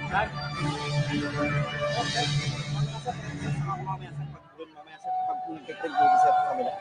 Tag. Okay. Mamaya sa pag nagtitrip dito sa kabila.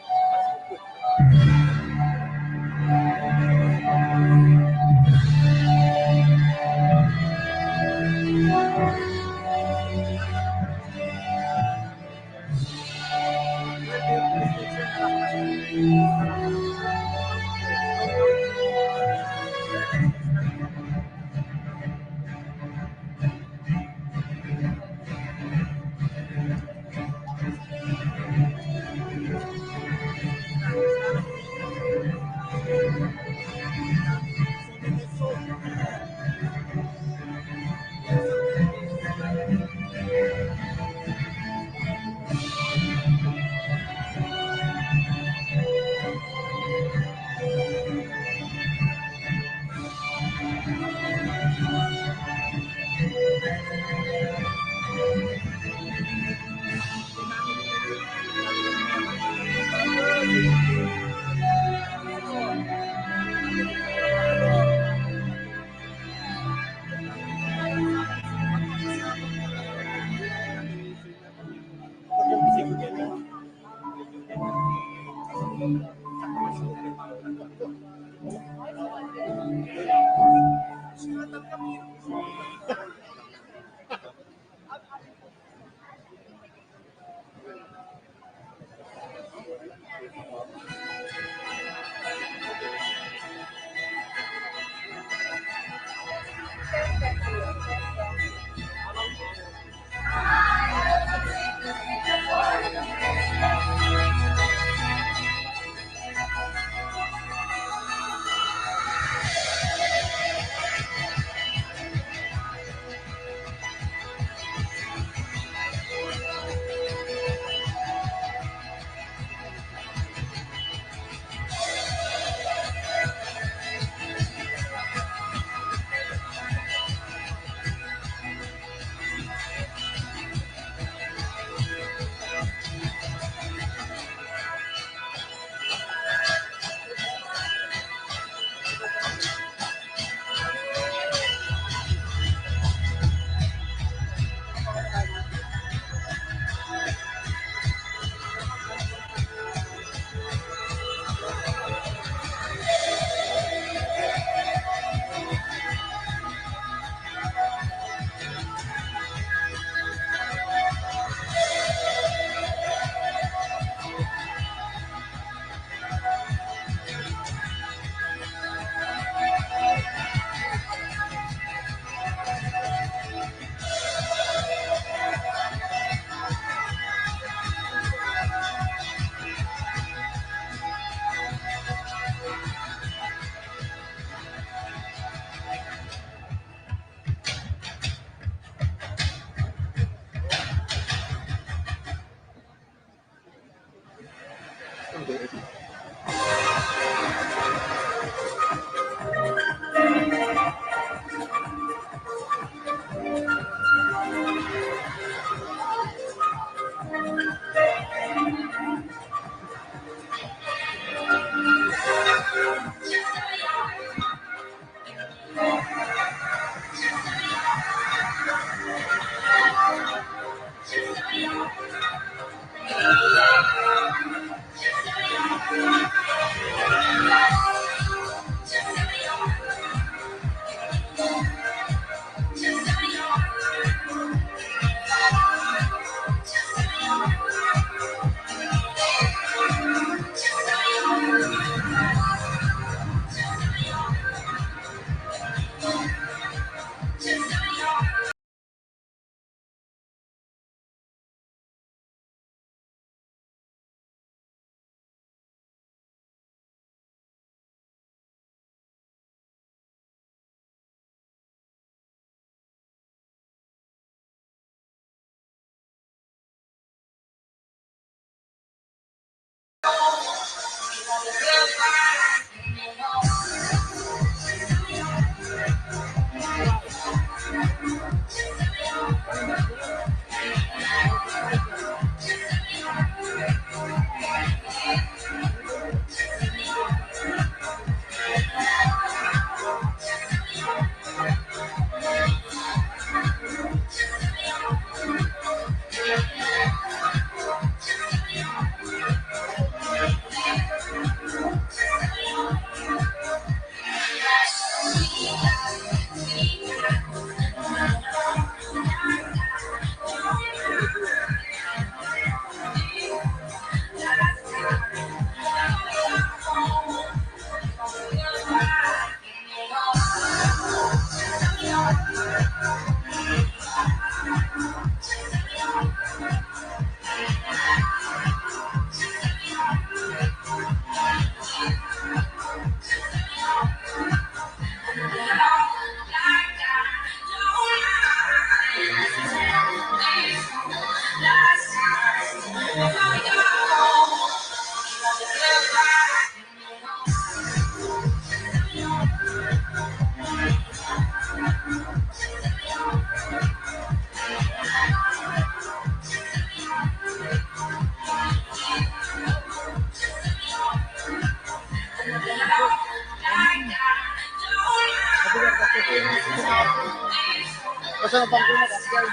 sa pangkuna kasi guys.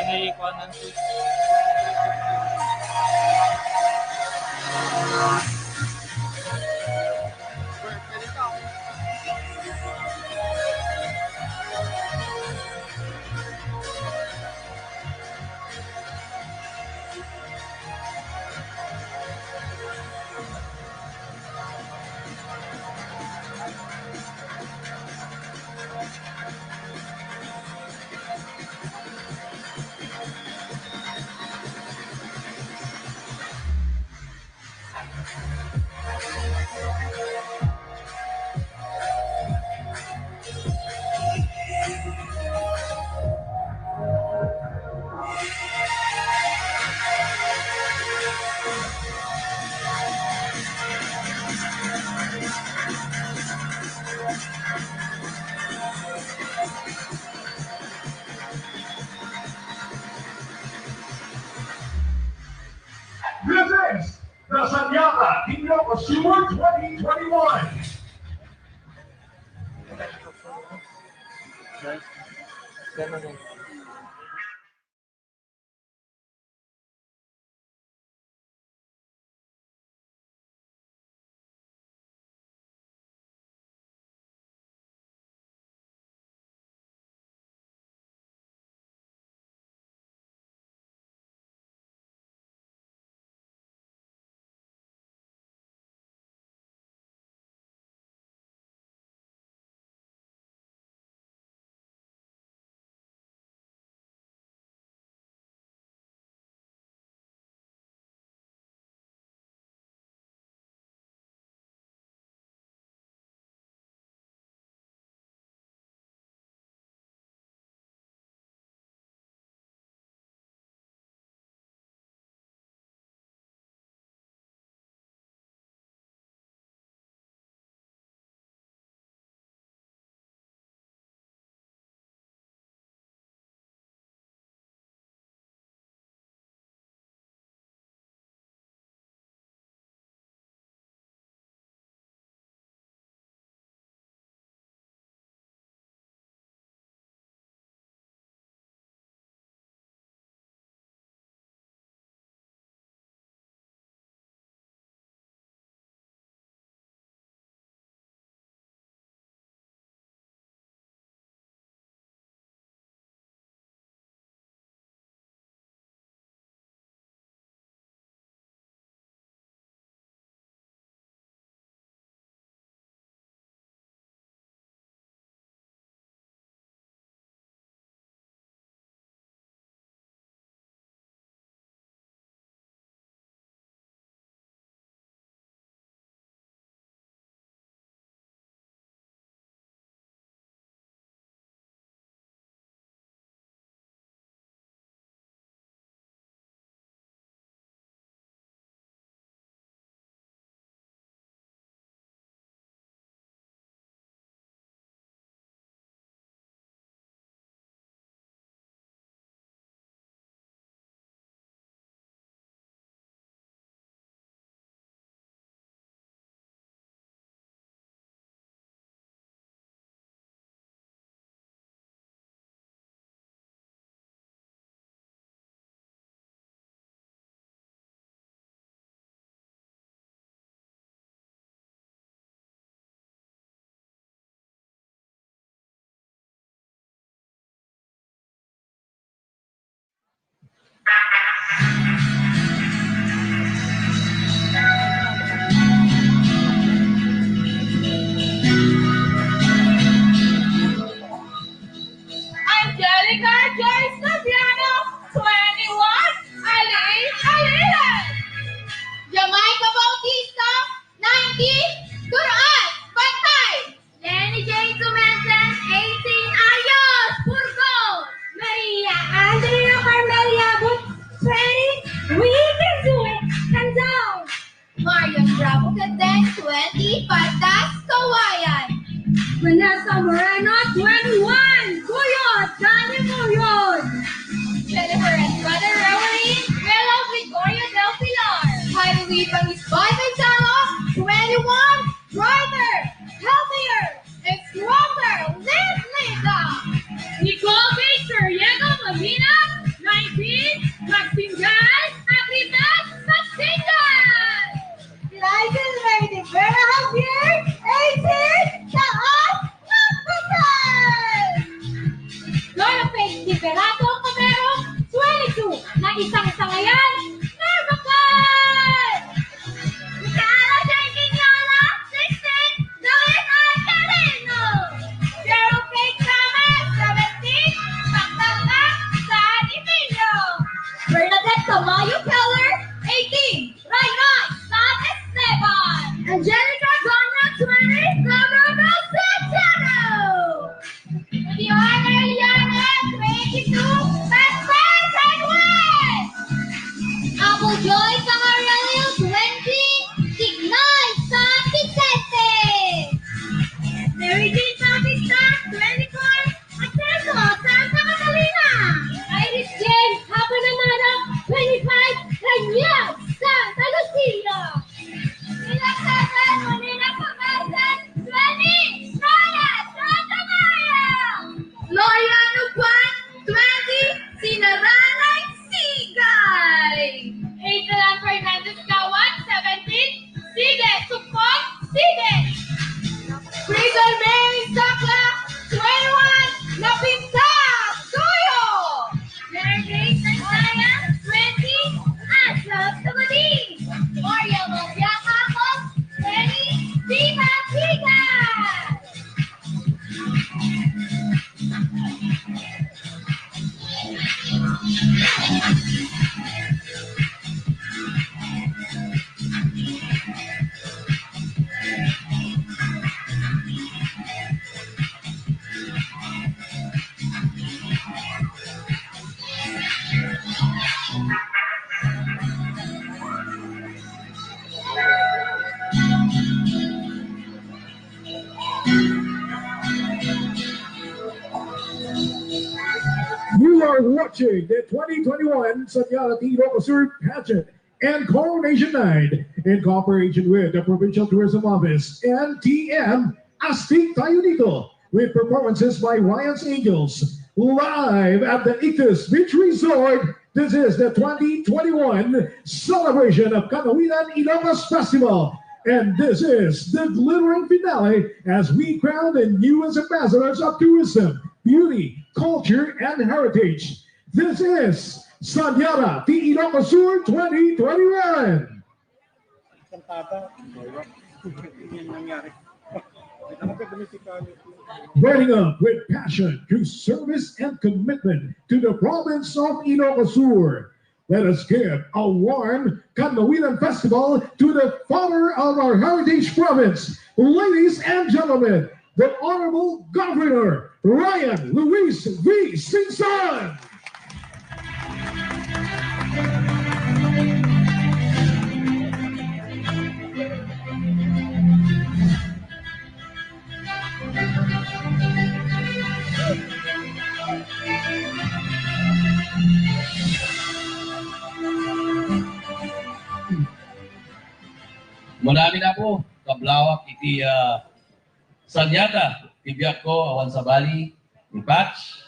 Ay, ikuha ng sus. This is the Saniata Ilocos Sur 2021. Ganun. Angelica Joyce Fabiano, 21, Alin Alilan. Jamaica Bautista, 19, Duraan, Bantay. Lenny J. Tumensen, 18, Ayos, Burgos. Maria Andrea Carmelia But, 20, We Can Do It, Kandaw. Mariam Bravo Cadet, 20, Patas, Kawayan. Vanessa Moreno, 21, Guyot, Dani Guyot. Jennifer and Brother Rowan, Willow Victoria Del Pilar. Angelica Gonna 20, Governor Santiago. Diana Eliana 22, Best Friend Edwin. Apple Joy Camarelio 20, Signoy San Vicente. Mary Jane Bautista 24, Acceso Santa Catalina. Iris James Hapanamada 25, Daniel Santa Lucia. Ilocos Manila Pagkasan 20, Raya Santa Maria. Loya Nupan 20, Sinaranay Sigay. Hazel Fernandez Kawan 17, Sige Supong Sige. Prison Mary Sakla 21, Napinta Tuyo. Mary Grace Isaiah 20, Asap Tumadi. Oriel Mobia Kako 20, Viva Viga. You are watching the 2021 Saniata Ilocos Sur pageant and coronation night in cooperation with the Provincial Tourism Office and TM Astig Tayo Dito, with performances by Ryan's Angels live at the Ylocos Beach Resort. This is the 2021 celebration of Kannawidan Ilocos Festival. And this is the glittering finale as we crown the newest ambassadors of tourism, beauty, culture, and heritage. This is Saniata Ilocos Sur 2021. Kantata. Yan nangyari. Running up with passion through service and commitment to the province of Ilocos Sur. Let us give a warm Kannawidan Festival to the father of our heritage province. Ladies and gentlemen, the Honorable Governor Ryan Luis V. Singson. Marami na po, kablawak iti Saniata, tibiyak ko, awan sa bali, ni Patch.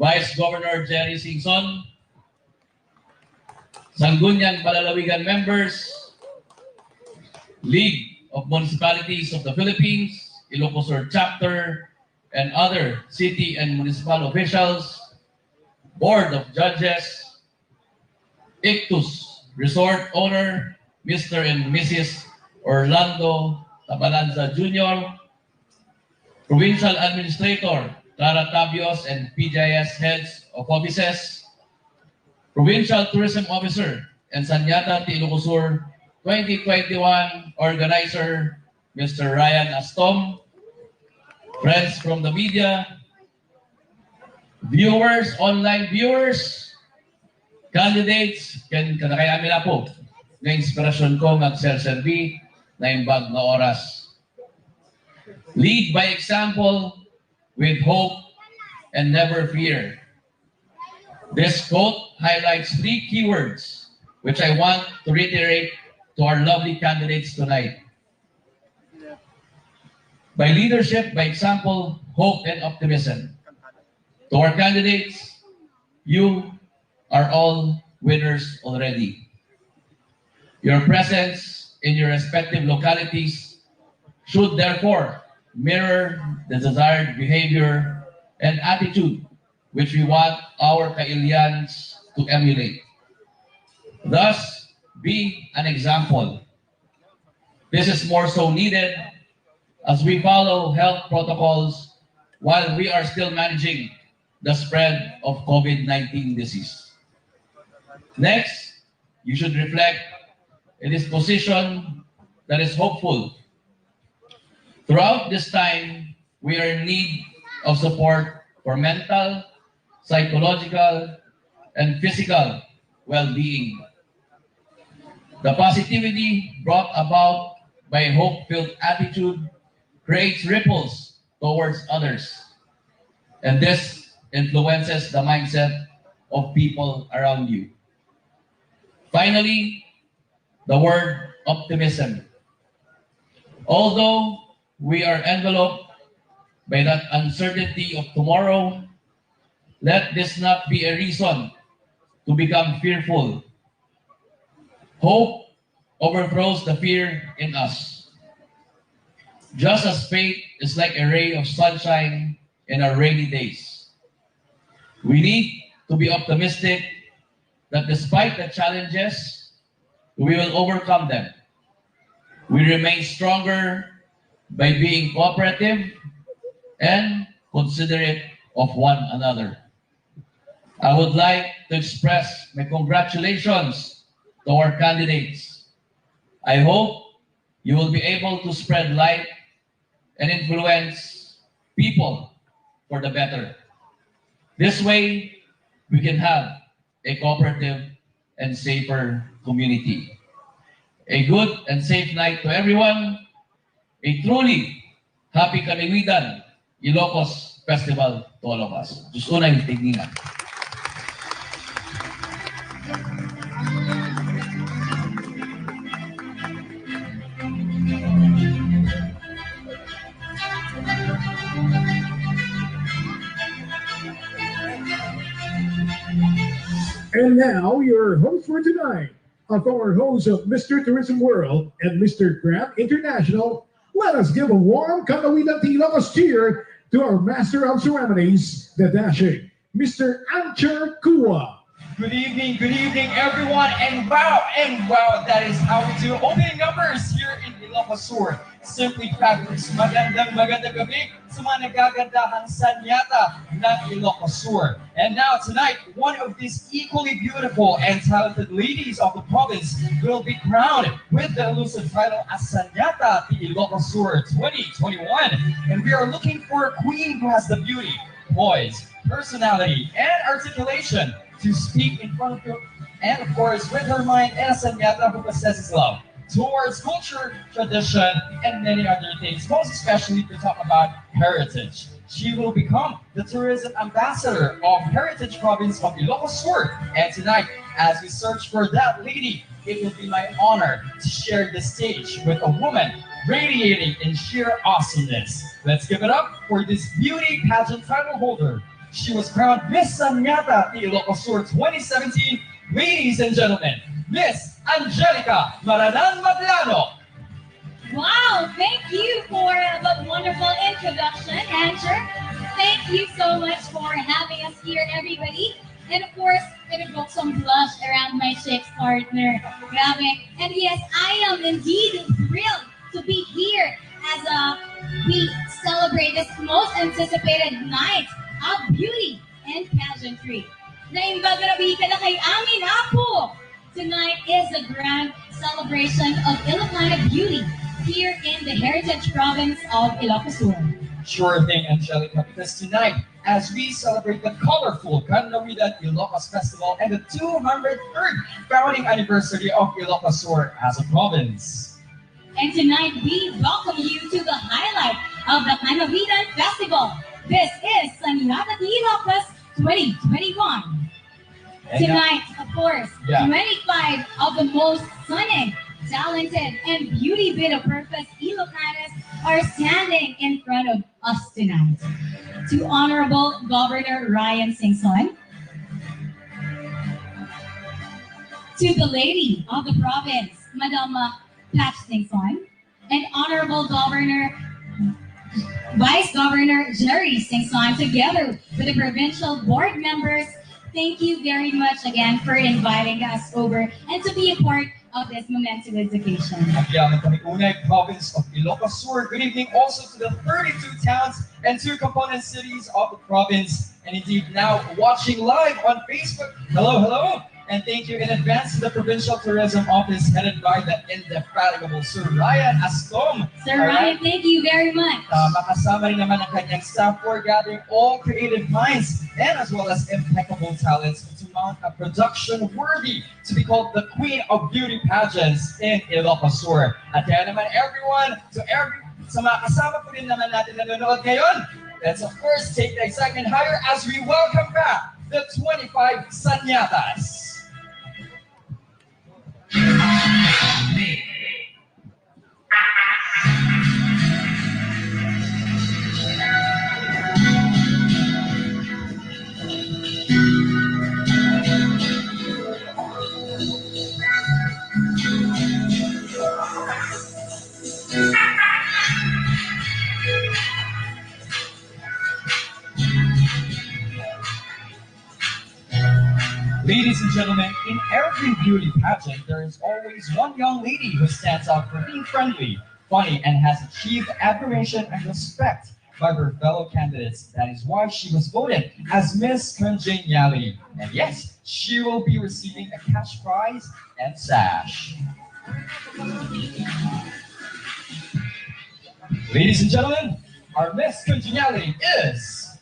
Vice Governor Jerry Singson, Sangguniang Palalawigan members, League of Municipalities of the Philippines, Ilocos Sur Chapter, and other city and municipal officials, Board of Judges, Ylocos Resort owner, Mr. and Mrs. Orlando Tabalanza Jr., Provincial Administrator, Clara Tabios and PJS Heads of Offices, Provincial Tourism Officer, and Saniata Ilocos Sur 2021 Organizer, Mr. Ryan Astom, friends from the media, viewers, online viewers, candidates, kanakayami na po na inspirasyon ko mag-self-serve na imbag na oras. Lead by example with hope and never fear. This quote highlights 3 keywords which I want to reiterate to our lovely candidates tonight. By leadership, by example, hope and optimism. To our candidates, you are all winners already. Your presence in your respective localities should therefore mirror the desired behavior and attitude which we want our Kailians to emulate. Thus, be an example. This is more so needed as we follow health protocols while we are still managing the spread of COVID-19 disease. Next, you should reflect a disposition that is hopeful. Throughout this time, we are in need of support for mental, psychological, and physical well-being. The positivity brought about by a hope-filled attitude creates ripples towards others, and this influences the mindset of people around you. Finally, the word optimism. Although we are enveloped by that uncertainty of tomorrow, let this not be a reason to become fearful. Hope overthrows the fear in us. Just as faith is like a ray of sunshine in our rainy days, we need to be optimistic that despite the challenges, we will overcome them. We remain stronger by being cooperative and considerate of one another. I would like to express my congratulations to our candidates. I hope you will be able to spread light and influence people for the better. This way, we can have a cooperative and safer community. A good and safe night to everyone. A truly happy Kannawidan Ilocos Festival to all of us. Diyos una yung tigningan. And now, your host for tonight, a former host of Mr. Tourism World and Mr. Grand International. Let us give a warm Kannawidan Ylocos cheer to our Master of Ceremonies, the dashing Mr. Ancher Kua. Good evening, everyone, and wow, that is how we do opening numbers here in Ilocos Sur. Simply fabulous. Magandang gabi sa mga nagagandahang Saniata ng Ilocos Sur. And now tonight, one of these equally beautiful and talented ladies of the province will be crowned with the elusive title as Saniata Ilocos Sur 2021. And we are looking for a queen who has the beauty, poise, personality, and articulation to speak in front of you, and of course with her mind, and a Saniata who possesses love towards culture, tradition, and many other things, most especially to talk about heritage. She will become the tourism ambassador of Heritage Province of Ilocos Sur. And tonight, as we search for that lady, it will be my honor to share the stage with a woman radiating in sheer awesomeness. Let's give it up for this beauty pageant title holder. She was crowned Miss Saniata Ilocos Sur 2017. Ladies and gentlemen, Miss Angelica Maranan Matlano. Wow, thank you for that wonderful introduction, Andrew. Thank you so much for having us here, everybody. And of course, it evoked some blush around my ship's partner. Grabe. And yes, I am indeed thrilled to be here as we celebrate this most anticipated night of beauty and pageantry. Naimbagrabi ka na kay amin, Apo! Tonight is a grand celebration of Ilocana beauty here in the Heritage Province of Ilocos Sur. Sure thing, Angelica, because tonight, as we celebrate the colorful Kannawidan Ylocos Festival and the 203rd founding anniversary of Ilocos Sur as a province. And tonight, we welcome you to the highlight of the Kannawidan Festival. This is Saniata Ylocos 2021. Tonight, of course, 25 of the most stunning, talented, and beauty bit of purpose Ilocanas are standing in front of us tonight. To Honorable Governor Ryan Singson, to the Lady of the Province, Madama Pat Singson, and Honorable Vice Governor Jerry Singson, together with the Provincial Board members. Thank you very much again for inviting us over and to be a part of this momentous occasion. Ang Kannawidan Province of Ilocos Sur. Good evening also to the 32 towns and 2 component cities of the province. And indeed now watching live on Facebook. Hello. And thank you in advance to the Provincial Tourism Office headed by the indefatigable Sir Ryan Astom. Sir Ryan, thank you very much. Makasama rin naman ang kanyang staff for gathering all creative minds and as well as impeccable talents to mount a production worthy to be called the Queen of Beauty Pageants in Ilocos Sur. At kaya naman everyone, sa mga kasama po rin naman natin nanonood ngayon, let's of course take the excitement higher as we welcome back the 25 Saniatas. Ladies and gentlemen, in every beauty pageant, there is always one young lady who stands out for being friendly, funny, and has achieved admiration and respect by her fellow candidates. That is why she was voted as Miss Congeniality. And yes, she will be receiving a cash prize and sash. Ladies and gentlemen, our Miss Congeniality is...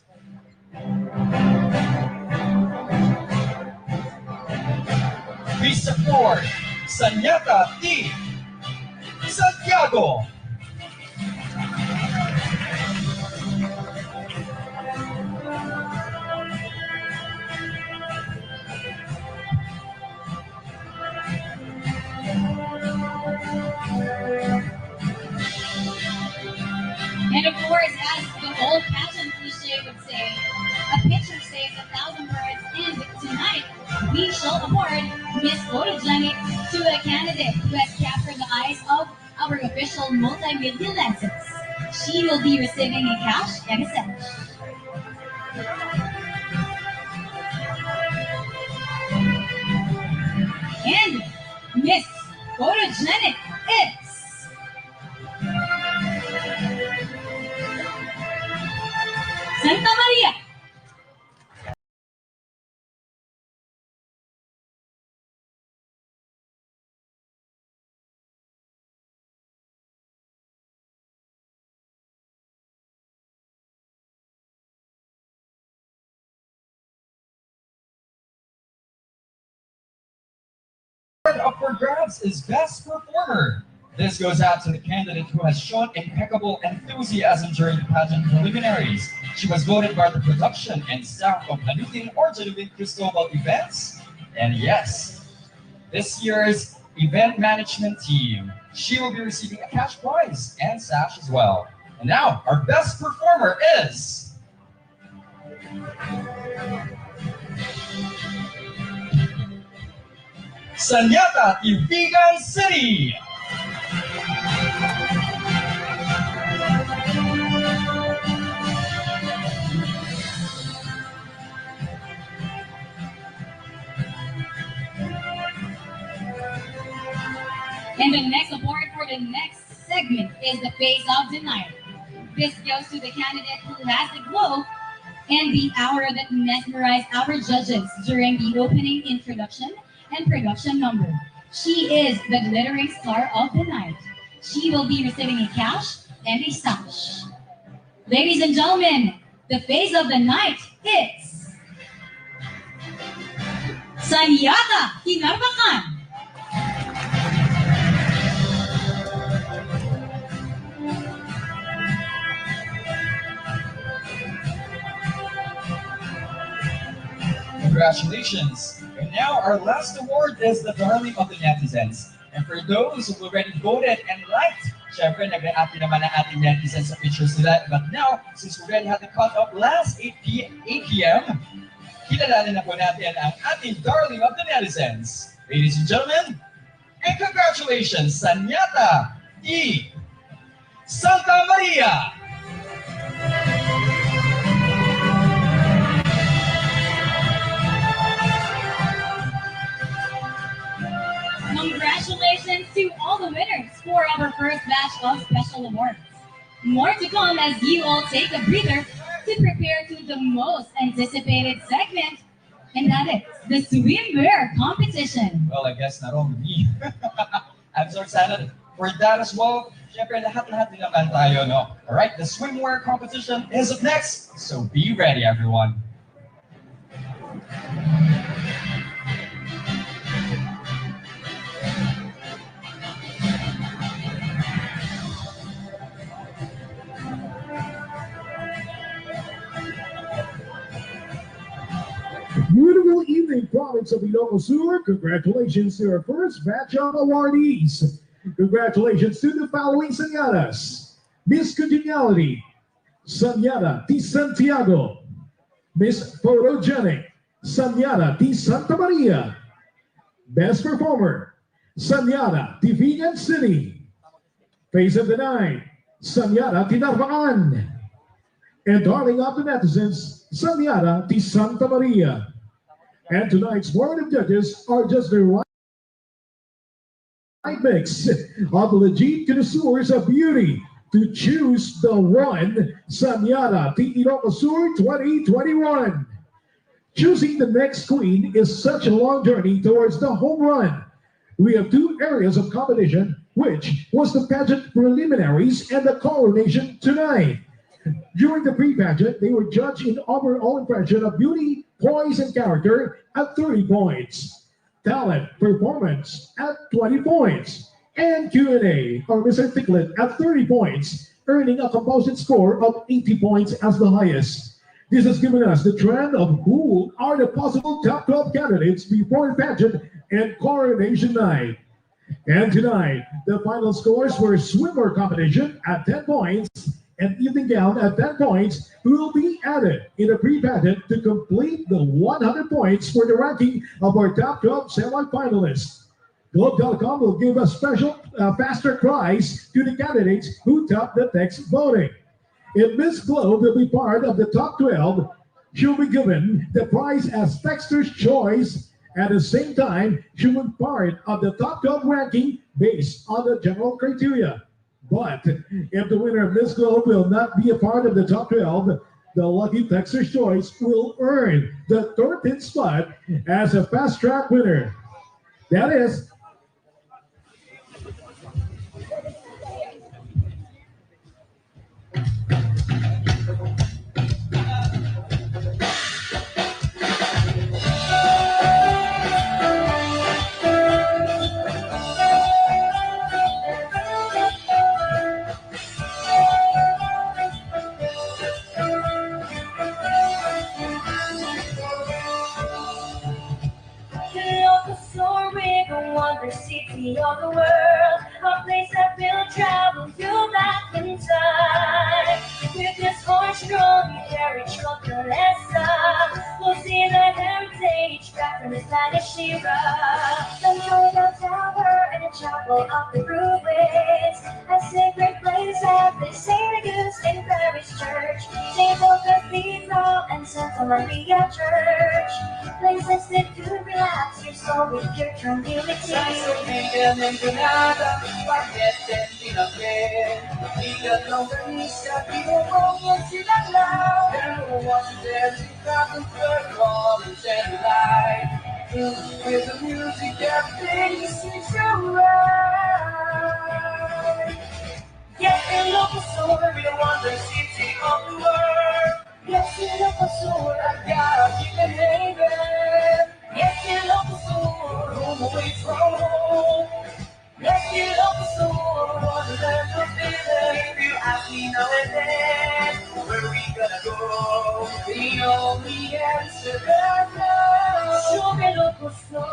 Please support Saniata T. Santiago. And of course, as the old pageant cliche would say, a picture saves 1,000 words. And tonight, we shall award Miss Photogenic to a candidate who has captured the eyes of our official multimedia lenses. She will be receiving a cash and a sash. And Miss Photogenic is Santa Maria. Up for grabs is Best Performer. This goes out to the candidate who has shown impeccable enthusiasm during the pageant preliminaries. She was voted by the production and staff of Hanutin or Genuine Cristobal Events. And yes, this year's event management team. She will be receiving a cash prize and sash as well. And now, our Best Performer is... Saniata, Ibigan City. And the next award for the next segment is the Face of the Night. This goes to the candidate who has the glow and the aura that mesmerized our judges during the opening introduction and production number. She is the glittering star of the night. She will be receiving a cash and a sash. Ladies and gentlemen, the face of the night is Saniata Kinarbakan. Congratulations. And now our last award is the Darling of the Netizens. And for those who already voted and liked, syempre nag-react naman ang ating netizens sa pictures nila. But now, since we already had the cut-off last 8 p.m., kilalanin na po natin ang ating Darling of the Netizens. Ladies and gentlemen, and congratulations, Saniata E. Santa Maria. Congratulations to all the winners for our first batch of special awards. More to come as you all take a breather to prepare to the most anticipated segment, And that is the swimwear competition. Well, I guess not only me. I'm so excited for that as well. Siyempre, lahat-lahat din naman tayo, no? Alright, the swimwear competition is up next. So be ready, everyone. Beautiful evening, province of Ilocos Sur. Congratulations to our first batch of awardees. Congratulations to the following Saniatas. Miss Congeniality, Saniata T. Santiago. Miss Photogenic, Saniata T. Santa Maria. Best Performer, Saniata T. Vigan City. Face of the Night, Saniata T. Narvacan. And darling of the netizens, Saniata T. Santa Maria. And tonight's board of judges are just the right mix of legit connoisseurs of beauty to choose the one Saniata T. Ilocos Sur 2021. Choosing the next queen is such a long journey towards the home run. We have two areas of competition, which was the pageant preliminaries and the coronation tonight. During the pre-pageant, they were judged in overall impression of beauty, poise, and character at 30 points. Talent, performance at 20 points. And Q&A, or Mr. Ticklet, at 30 points, earning a composite score of 80 points as the highest. This has given us the trend of who are the possible top 12 candidates before the pageant and coronation night. And tonight, the final scores were swimmer competition at 10 points, and evening gown at 10 points will be added in a pre-pageant to complete the 100 points for the ranking of our top 12 semi-finalists. Globe.com will give a special faster prize to the candidates who top the text voting. If Miss Globe will be part of the top 12, she'll be given the prize as Texter's Choice. At the same time, she will be part of the top 12 ranking based on the general criteria. But if the winner of Miss Globe will not be a part of the top 12, the lucky Texter's Choice will earn the 13th spot as a fast track winner. That is wonder city of the world, a place that will travel you back in time. With this horse-drawn carriage from Calessa, we'll see the heritage back from the Spanish era. The Northern Tower and the chapel of the ruins, a sacred place at the St. Augustine Parish Church, St. Paul Cathedral and Santa Maria Church. Places that to relax your soul with your tranquility. Sasabihin ng ganada, bakit din tinapin? Ikat ng ganisa, pinupong yan sila lang. Pero once there's a cotton third wall and send a light. With the music, everything seems so right. Yes, Ilocos Sur, the wonder city of the world. Yes, Ilocos Sur, I've got a keep it hanging. Yes, Ilocos Sur, home away from home. Yes, Ilocos Sur, wonderland of feeling. If you ask me now and then, where we gonna go? The only answer is no. Show me Ilocos Sur.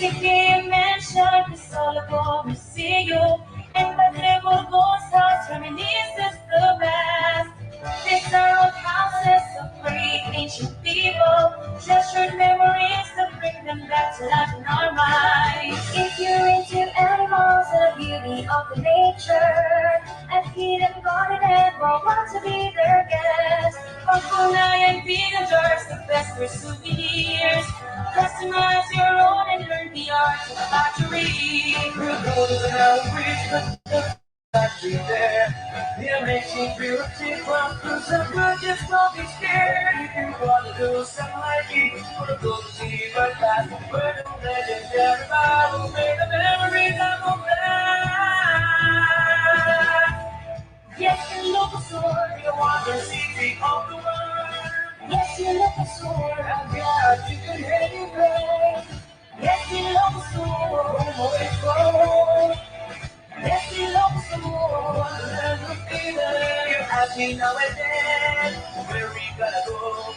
City mansion is all about to see you, and the table goes out reminisces the past. These are old houses of great ancient people, treasured memories that bring them back to life in our minds. If you're into animals and the beauty of the nature, and hidden garden and will want to be their guest, Papunay and vegan jars, the best for souvenirs. Customize your own and learn the art of pottery. We'll go to the bridge, but the factory there. The amazing beauty from cruise and we'll just don't be scared. If you wanna do something like it, we'll go to see but that. We're the legendary battle, make the memories of a man. Yes, Ilocos Sur. The wonder city of the world. Yes, Ilocos Sur. God, you can anywhere. Yes, Ilocos Sur. Away from home. Yes, Ilocos Sur. You ask me now and then, where we gonna go?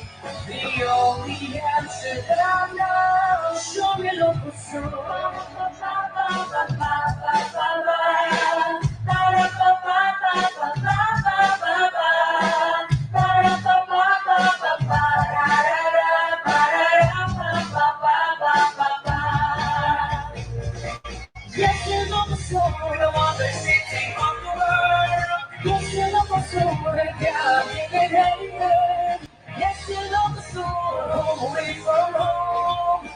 The only answer that I know, Show me Ilocos Sur. Yes, Ilocos Sur. the wonder city of the world. Yes, Ilocos Sur. God, you can anywhere. Yes, Ilocos Sur. Away from home.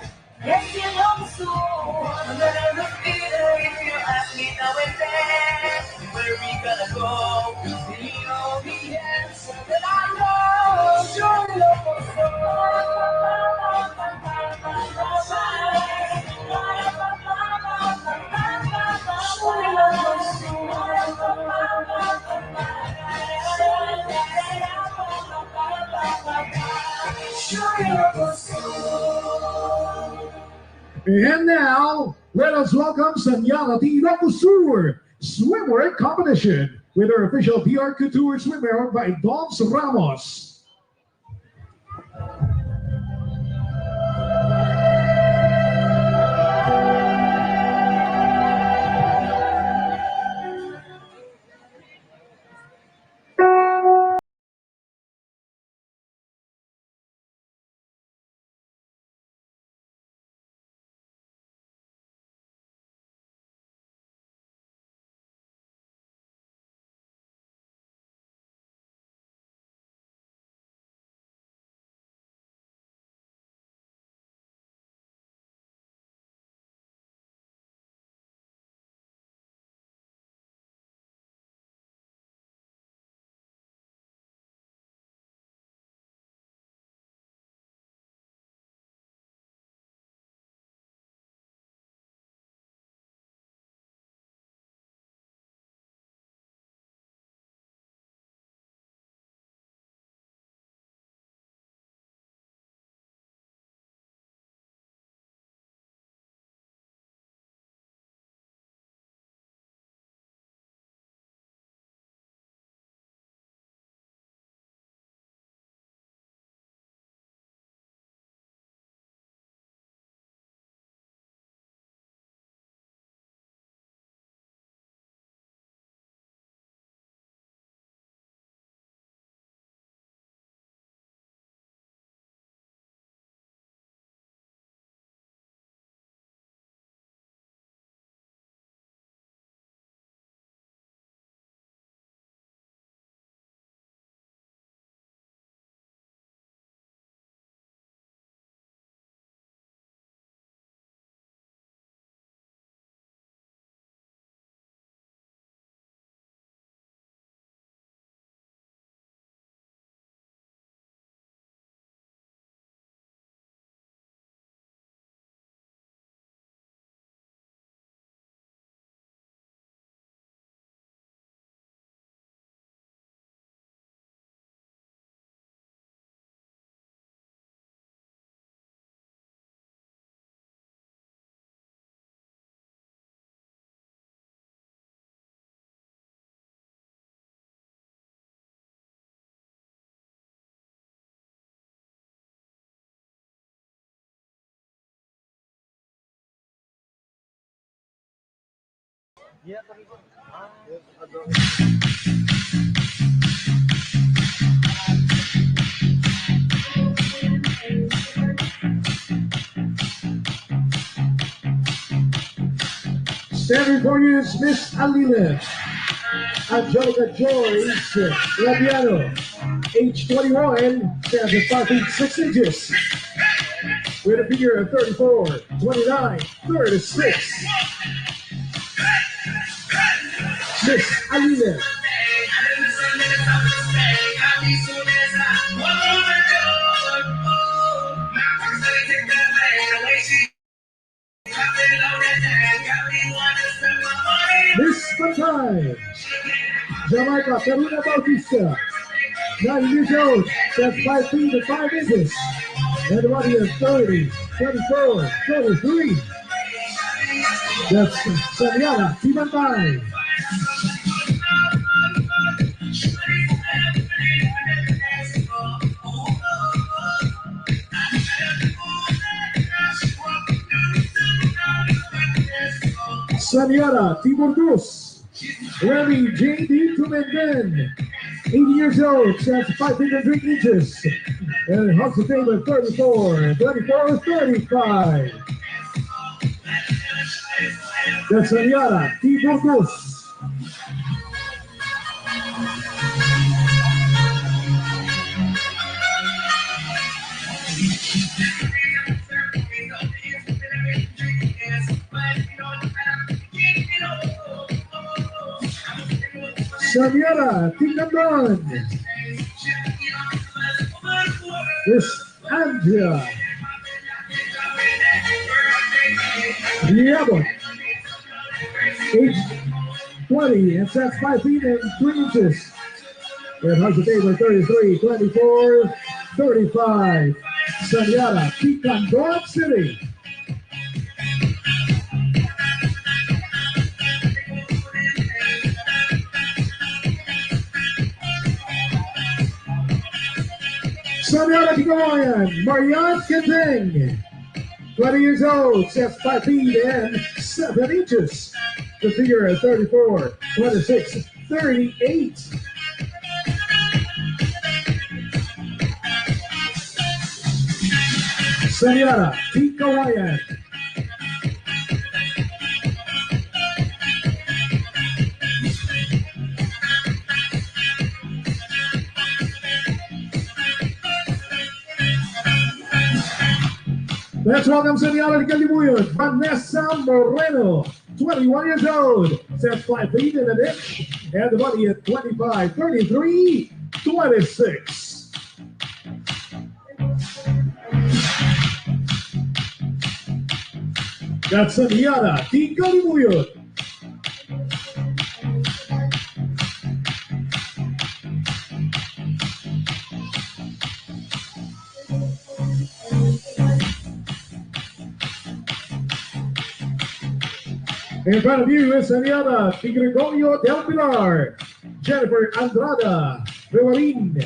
Yes, Ilocos Sur. I'll never be there if you ask me now and then, where we gonna go? The only answer that I know, sure Ilocos And now, let us welcome Saniata Ilocos Sur swimwear competition with our official PR Couture swimwear by Doms Ramos. Standing for you is Miss Alina Angelica Joyce Labiano, age 21, stands at 5 feet 6 inches. with a figure of 34, 29, 36. Miss Alina. Miss Pantay. Jamaica, Karina Bautista. 9 years old, that's 5 feet and 5 inches. And the body is 30, 24, 23. That's Saniata, Timantay. Saniata, Timurgus. Remy J.D. Tumenden. 80 years old, stands 5 feet and 3 inches. And hugs the table 34, 24, 35. That's Saniata, Timurgus. Saniata, Tingandon. This Andrea. Diablo. Age 20 and sets 5 feet and 3 inches. And hugs the table 33, 24, 35. Saniata, Tingandon City. Saniata Tingandon, Marianne Kenteng. 20 years old, sets 5 feet and 7 inches. The figure at 34, 26, 38. Saniata, Tingandon. Let's welcome Saniata Tingandon, Vanessa Moreno, 21 years old, sets 5 feet and an inch, and the body at 25, 33, 26. That's Saniata Tingandon. In front of you is Saniata Tingregorio del Pilar, Jennifer Andrada Rivarin,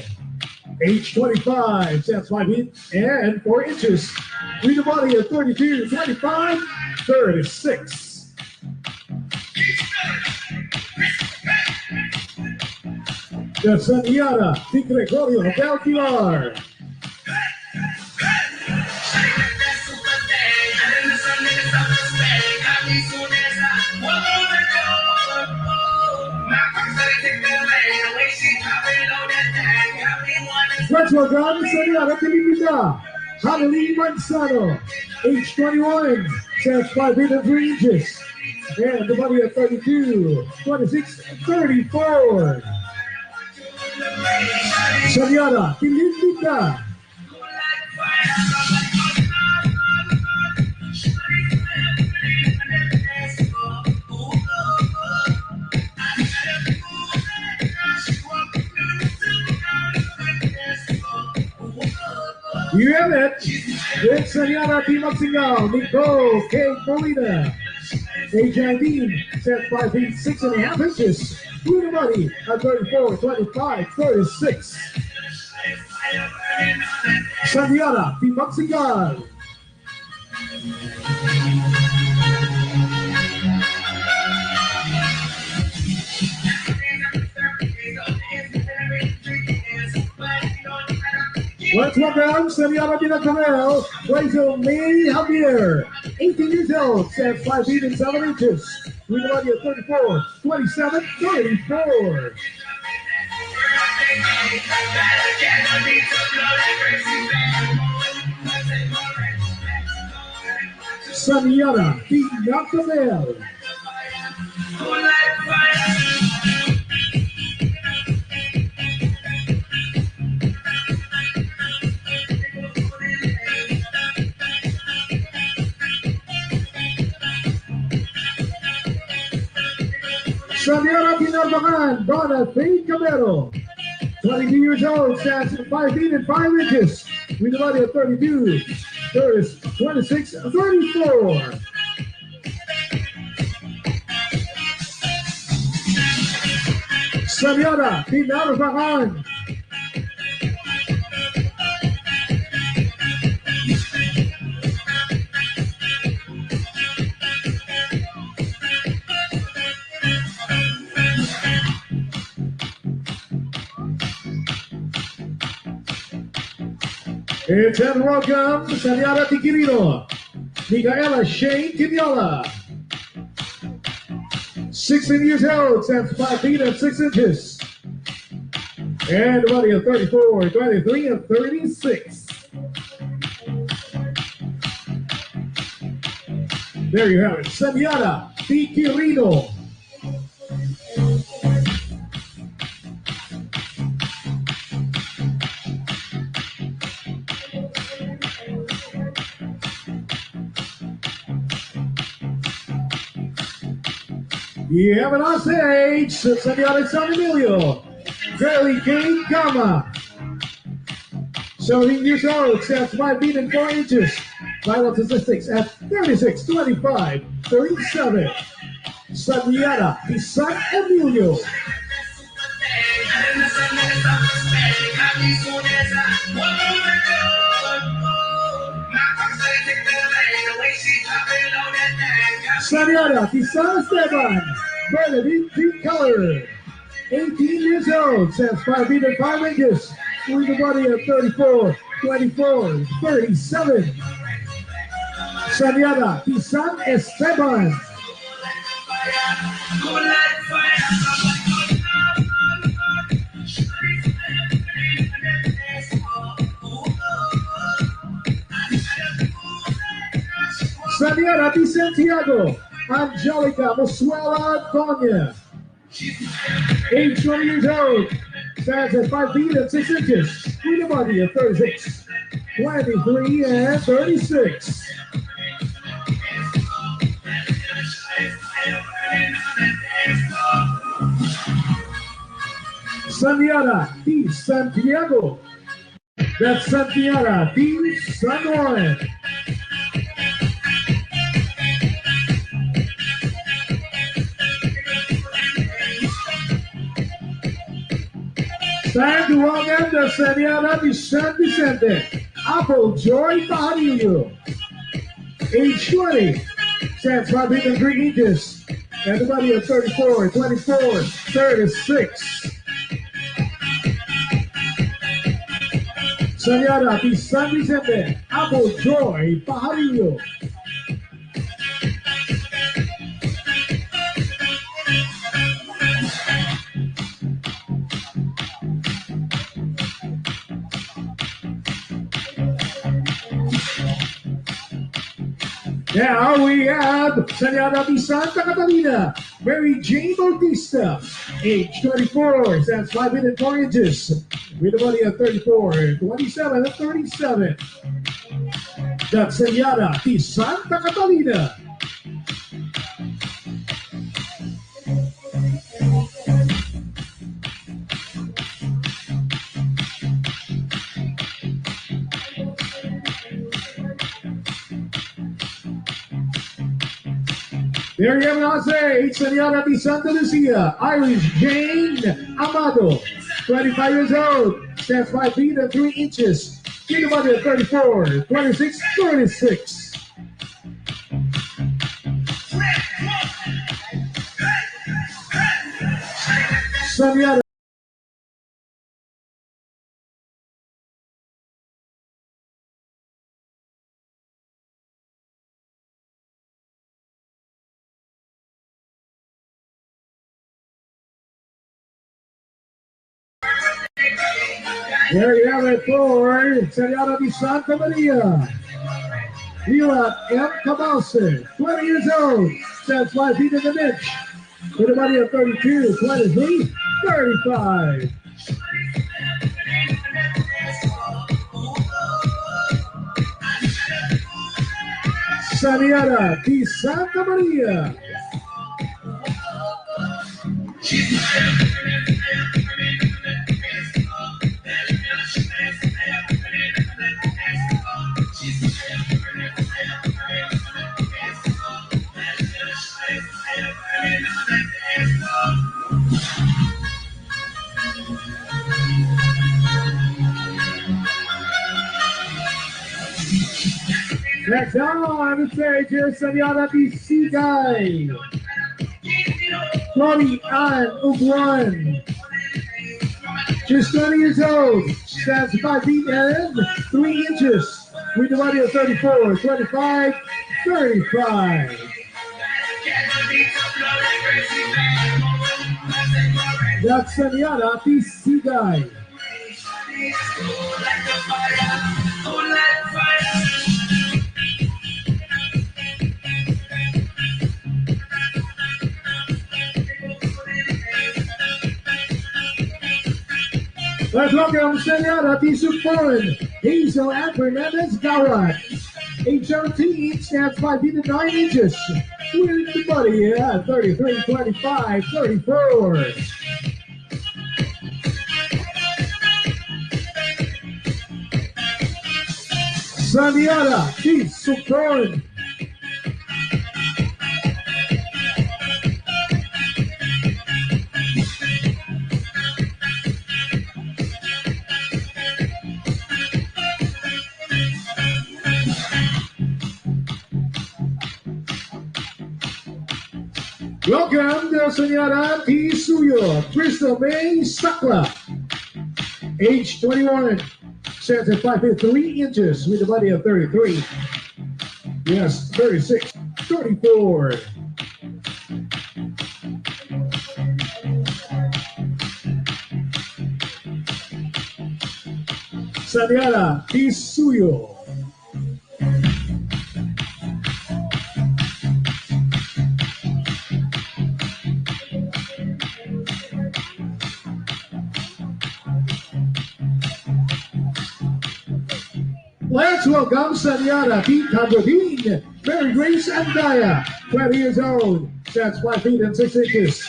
age 25, stands 5 feet and 4 inches, with a body of 32, 25, 36. That's Saniata Tingregorio del Pilar. Let's welcome Saniata Tingregorio Hanalini Manzano, age 21, stands 5 feet and 3 inches, and the body of 32, 26, 34. Saniata Tingregorio. You have it. It's Saniata Tingregorio, Nicole K. Molina, age 19, set 5 feet 6.5 inches, with a body at 34, 25, 36. Saniata Tingregorio. Let's welcome Saniata Tingregorio, Provincial May Javier, 18 years old, stands 5 feet and 7 inches, with a body of 34, 27, 34. Saniata, Kannawidan. Saniata Kannawidan, Donna Faith Camero. 22 years old, stands at 5 feet and 5 inches. With a body of 32, 26, 34. Saniata Kannawidan. It's and welcome Saniata Tikirino, Micaela Shane Tiniola. 16 years old, stands 5 feet and 6 inches. And a body of 34, 23, and 36. There you have it, Saniata Tikirino. You have it on stage, Saniata San Emilio, Girly Kate Gama. 17 years old, stands 5 feet and 4 inches. Vital statistics at 36, 25, 37. Saniata San Emilio. Saniata San Esteban, Bernadette Deep Color. 18 years old, stands 5 feet and 5 inches. With a body of 34, 24, 37. Saniata San Esteban. Saniata Santiago, Angelica Mosuela Doña. Age 20 years old, stands at 5 feet and 6 inches. With a body of 36, 23, and 36. Saniata Di Santiago. That's Saniata Di San Juan. San Juan and the Saniata Di San Vicente. Apple Joy Pajarillo. Age 20. Stands 5 feet and 3 inches. And the body of 34, 24, 36. Saniata Di San Vicente. Apple Joy Pajarillo. Now we have Saniata Di Santa Catalina, Mary Jane Bautista, age 24, stands 5 feet and 4 inches, with a body of 34, 27, and 37. That's Saniata Di Santa Catalina. There you have it on stage, Saniata Di Santa Lucia, Irish Jane Amado, 25 years old, stands 5 feet and 3 inches, with a body of 34, 26, 36. Saniata. There you have it for Saniata Di Santa Maria. Lila M. Cabalse, 20 years old, stands 5 feet in the niche. With a body of 32, 23, 35. Saniata di Santa Maria. Next on the stage here, Saniata di Sigay. Chloe Ann Uguan. She's 20 years old, stands 5 feet and 3 inches, with a body of 34, 25, 35. That's Saniata di Sigay. Let's welcome Saniata di Supon, Hazel Ann Fernandez Gawat. Age 17, stands 5 feet and 9 inches. With the body at 33, 25, 34. Saniata di Supon. Welcome to Saniata di Suyo, Crystal May Sakla. Age 21, stands at 5 feet 3 inches with a body of 33. Yes, 36, 34. Saniata di Suyo. Let's welcome Saniata di Kannawidan, Mary Grace Andaya, 20 years old, stands 5 feet and 6 inches.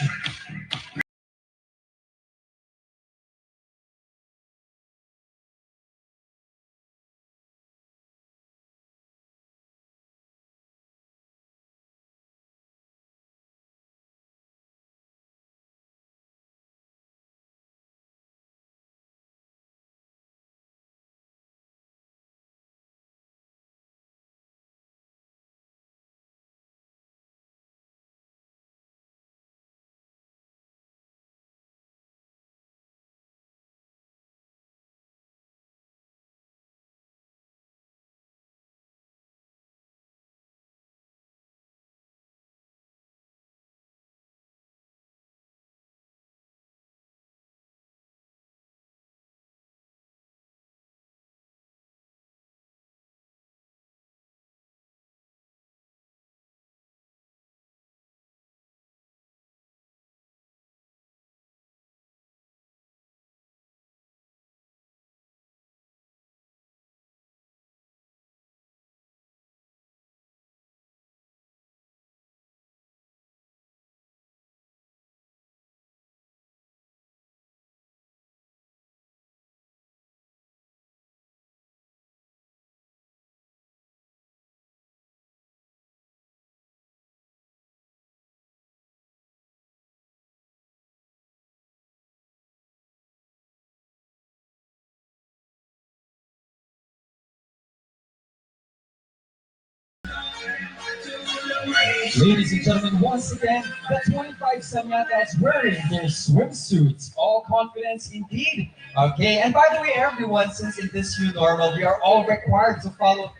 Ladies and gentlemen, once again, the 25 Saniata is wearing their swimsuits. All confidence indeed. Okay, and by the way, everyone, since in this new normal, we are all required to follow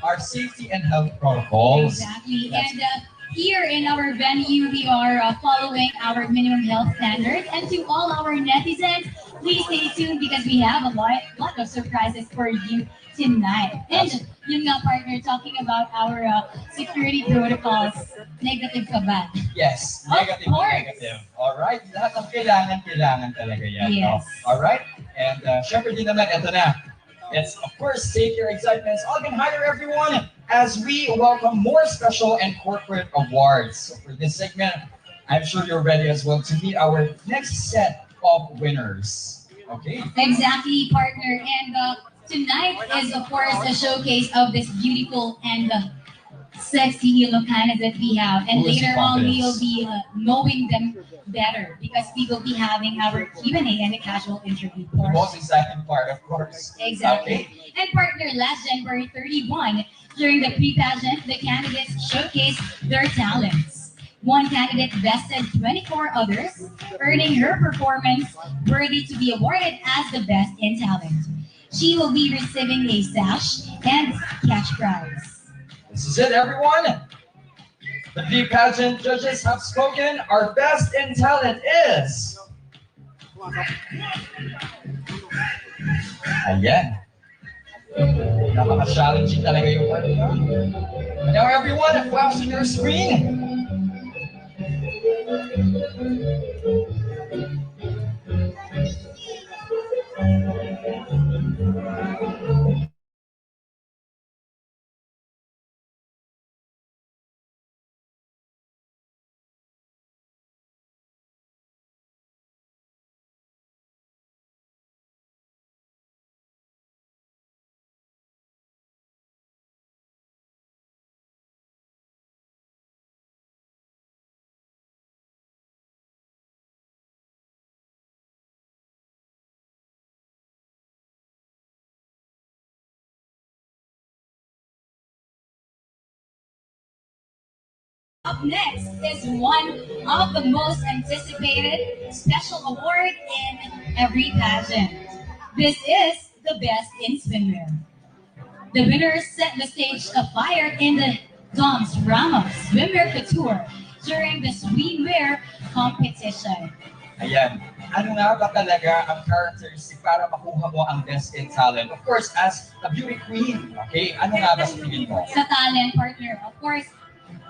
our safety and health protocols. Exactly. And here in our venue, we are following our minimum health standards. And to all our netizens, please stay tuned because we have a lot of surprises for you tonight. And yun nga partner, talking about our security protocols, negative ka ba? Yes, Of negative, course. negative. Alright, lahat ng kailangan talaga yan. Yes. No? Alright, and syempre din naman, ito na. Let's, of course, take your excitements all can higher, everyone, as we welcome more special and corporate awards. So for this segment, I'm sure you're ready as well to meet our next set of winners. Okay? Exactly, partner. And tonight is, of course, a showcase of this beautiful and sexy Ilocanas that we have. And Who is later on, confidence? we'll be knowing them better because we will be having our Q&A and a casual interview The portion. most exciting part, of course. Exactly. Okay. And partner, last January 31, during the pre-pageant, the candidates showcased their talents. One candidate bested 24 others, earning her performance worthy to be awarded as the best in talent. She will be receiving a sash and cash prize. This is it, everyone. The pre-pageant judges have spoken. Our best in talent is... Ayan. Napaka-challenging talaga yung part na. Now everyone, flash on your screen. Up next is one of the most anticipated special award in every pageant. This is the best in swimwear. The winners set the stage afire in the Dom's Ramos Swimwear Couture during the swimwear competition. Ayan. Ano nga ba talaga ang characteristic para makuha mo ang best in talent? Of course, as a beauty queen, okay? Ano nga ba sa tingin mo? Sa talent partner, of course,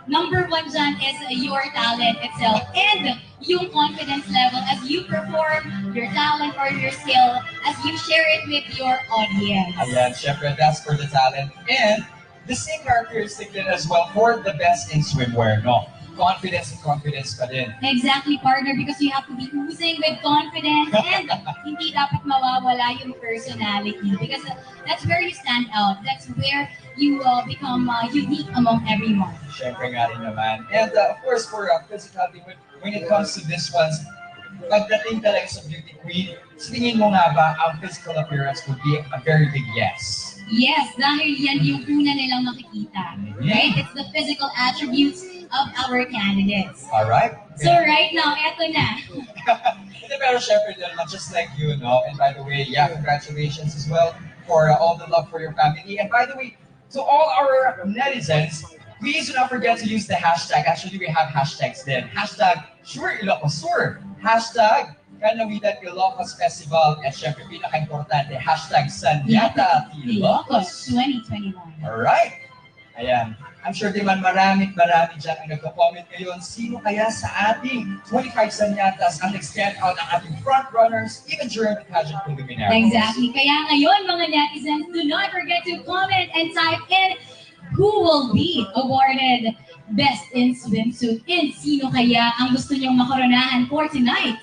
number one dyan is your talent itself and yung confidence level as you perform your talent or your skill as you share it with your audience. Ayan, syempre, that's for the talent. And the same characteristic din as well for the best in swimwear, no? Confidence and confidence pa din. Exactly, partner, because you have to be oozing with confidence and hindi dapat mawawala yung personality because that's where you stand out. That's where you become unique among everyone. Syempre nga rin naman. And of course, for physicality, when it comes to this ones, pagdating talaga sa beauty queen, sa tingin mo nga ba ang physical appearance would be a very big yes? Yes, dahil yan yung una nilang makikita. Right? It's the physical attributes of our candidates. Alright? So right now, eto na. Hindi, pero syempre din naman, just like you, no? And by the way, yeah, congratulations as well for all the love for your family. And by the way, to all our netizens, please do not forget to use the hashtag. Actually, we have hashtags then. Hashtag Ilocos Sur. Hashtag Kannawidan Ilocos Festival. At syempre, pinaka-importante, hashtag Saniata Ilocos 2021. Alright. Ayan. I'm sure naman marami dyan ang nagko-comment ngayon. Sino kaya sa ating 25 Saniatas ang nag-stand out ang ating front runners even during the pageant preliminaries? Exactly. Kaya ngayon, mga netizens, do not forget to comment and type in who will be awarded Best in Swimsuit and sino kaya ang gusto niyong makoronahan for tonight.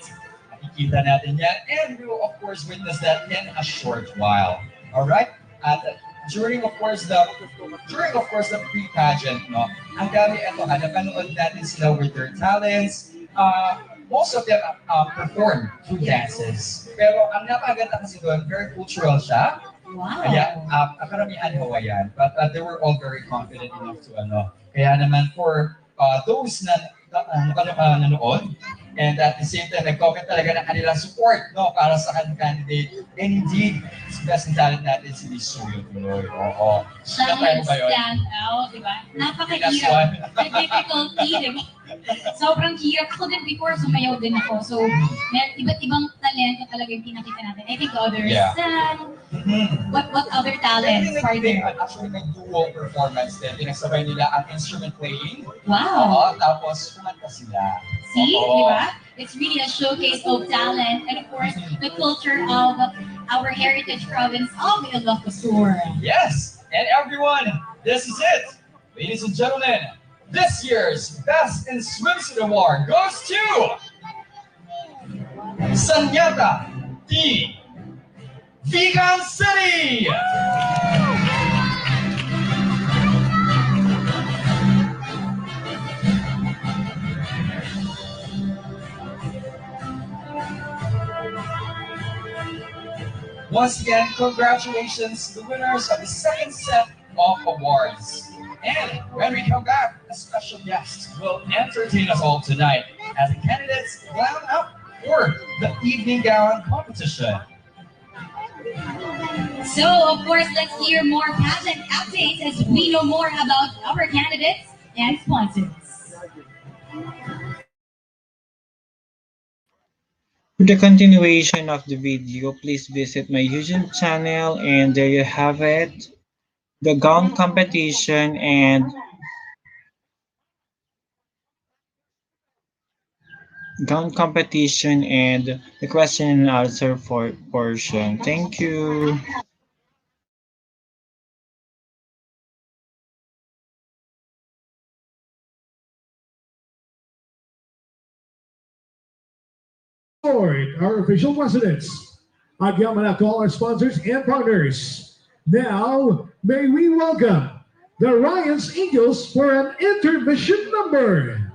Makikita natin yan and we will of course witness that in a short while. Alright? At during of course the pre-pageant, no, ang dami ito, napanood natin sila with their talents. Most of them perform through dances. Pero ang napaganda kasi doon, very cultural siya. Wow. Kaya karamihan Hawaiian, but they were all very confident enough to Kaya naman for those na nanood, and at the same time, nag-comment talaga ng kanilang support, no, para sa kanilang candidate. And indeed, best in talent natin si Miss Suyo tuloy. Oo. Siya Nakaya mo ba yun? stand out, di ba? Last Napakahirap. one. The difficulty, di ba? Sobrang hirap. Ako din before, sumayaw din ako. So, may iba't ibang talento talaga yung pinakita natin. I think others. Yeah. What other Then talents are there? actually nag-duo performance din. Pinagsabay nila ang instrument playing. Wow. Tapos kumanta sila. See, Oo. di ba? It's really a showcase of talent and of course, the culture of our heritage province of Ilocos Sur. Yes, and everyone, this is it. Ladies and gentlemen, this year's Best in Swimsuit Award goes to Saniata, the Vegan City. Once again, congratulations to the winners of the second set of awards. And when we come back, a special guest will entertain us all tonight as the candidates line up for the evening gown competition. So, of course, let's hear more pageant updates as we know more about our candidates and sponsors. For the continuation of the video, please visit my YouTube channel, and there you have it, the gown competition and the question and answer portion. Thank you. Our official residents. Again, to all our sponsors and partners. Now, may we welcome the Ryan's Eagles for an intermission number.